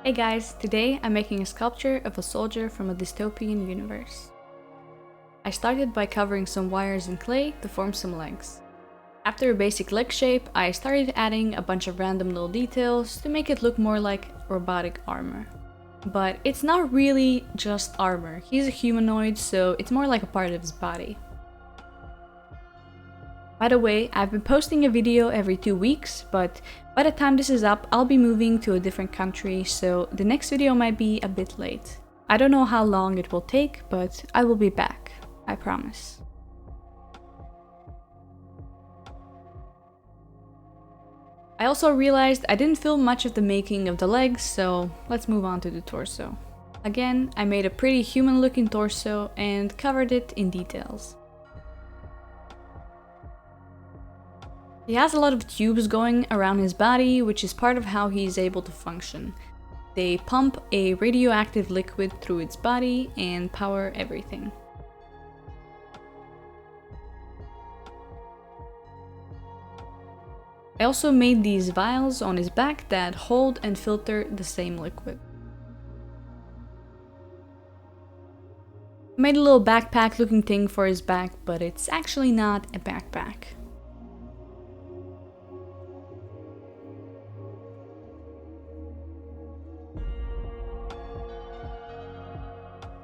Hey guys, today I'm making a sculpture of a soldier from a dystopian universe. I started by covering some wires in clay to form some legs. After a basic leg shape, I started adding a bunch of random little details to make it look more like robotic armor. But it's not really just armor, he's a humanoid, so it's more like a part of his body. By the way, I've been posting a video every 2 weeks, but by the time this is up, I'll be moving to a different country, so the next video might be a bit late. I don't know how long it will take, but I will be back, I promise. I also realized I didn't film much of the making of the legs, so let's move on to the torso. Again, I made a pretty human-looking torso and covered it in details. He has a lot of tubes going around his body, which is part of how he is able to function. They pump a radioactive liquid through its body and power everything. I also made these vials on his back that hold and filter the same liquid. I made a little backpack looking thing for his back, but it's actually not a backpack.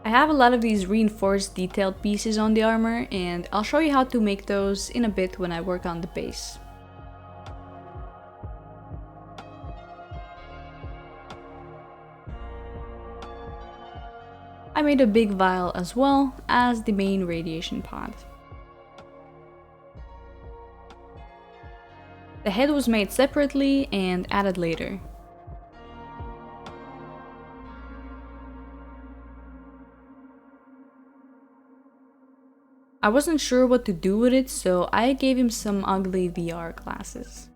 I have a lot of these reinforced detailed pieces on the armor, and I'll show you how to make those in a bit when I work on the base. I made a big vial as well as the main radiation pod. The head was made separately and added later. I wasn't sure what to do with it, so I gave him some ugly VR glasses.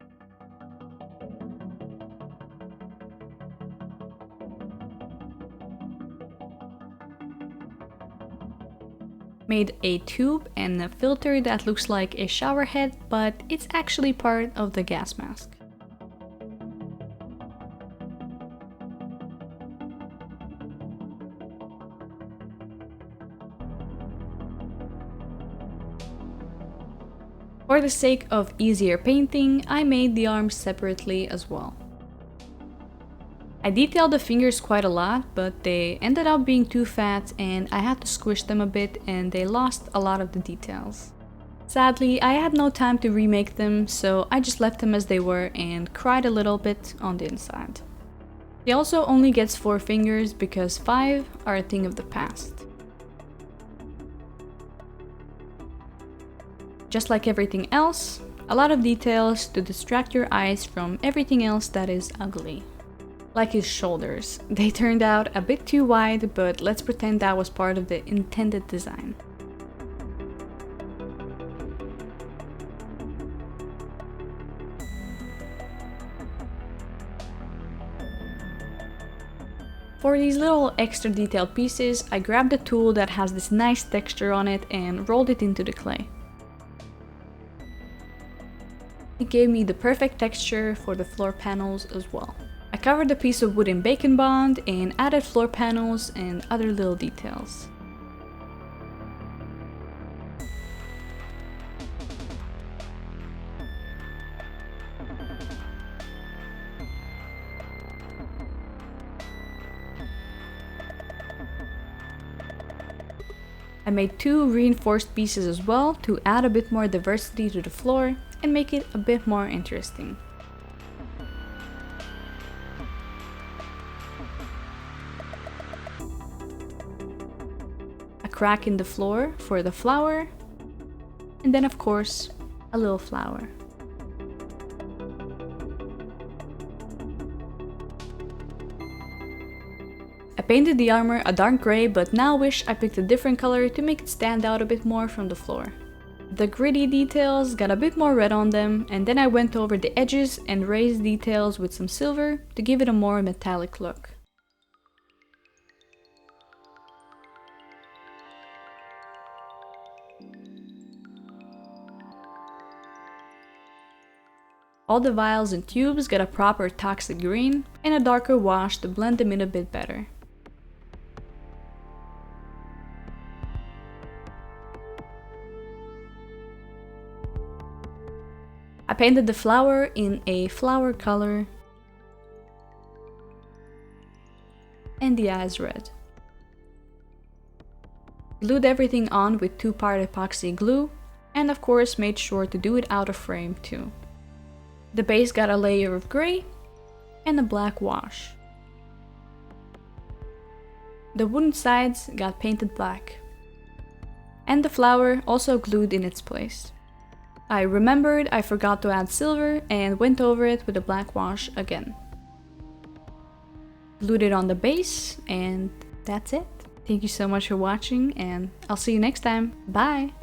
Made a tube and a filter that looks like a shower head, but it's actually part of the gas mask. For the sake of easier painting, I made the arms separately as well. I detailed the fingers quite a lot, but they ended up being too fat and I had to squish them a bit and they lost a lot of the details. Sadly, I had no time to remake them, so I just left them as they were and cried a little bit on the inside. He also only gets 4 fingers because 5 are a thing of the past. Just like everything else, a lot of details to distract your eyes from everything else that is ugly. Like his shoulders. They turned out a bit too wide, but let's pretend that was part of the intended design. For these little extra detailed pieces, I grabbed a tool that has this nice texture on it and rolled it into the clay. It gave me the perfect texture for the floor panels as well. I covered a piece of wood in Bacon Bond and added floor panels and other little details. I made 2 reinforced pieces as well to add a bit more diversity to the floor and make it a bit more interesting. A crack in the floor for the flower, and then of course, a little flower. I painted the armor a dark grey, but now wish I picked a different color to make it stand out a bit more from the floor. The gritty details got a bit more red on them, and then I went over the edges and raised details with some silver to give it a more metallic look. All the vials and tubes got a proper toxic green and a darker wash to blend them in a bit better. I painted the flower in a flower color and the eyes red. Glued everything on with 2-part epoxy glue and of course made sure to do it out of frame too. The base got a layer of gray and a black wash. The wooden sides got painted black. And the flower also glued in its place. I remembered I forgot to add silver and went over it with a black wash again. Glued it on the base and that's it. Thank you so much for watching and I'll see you next time. Bye!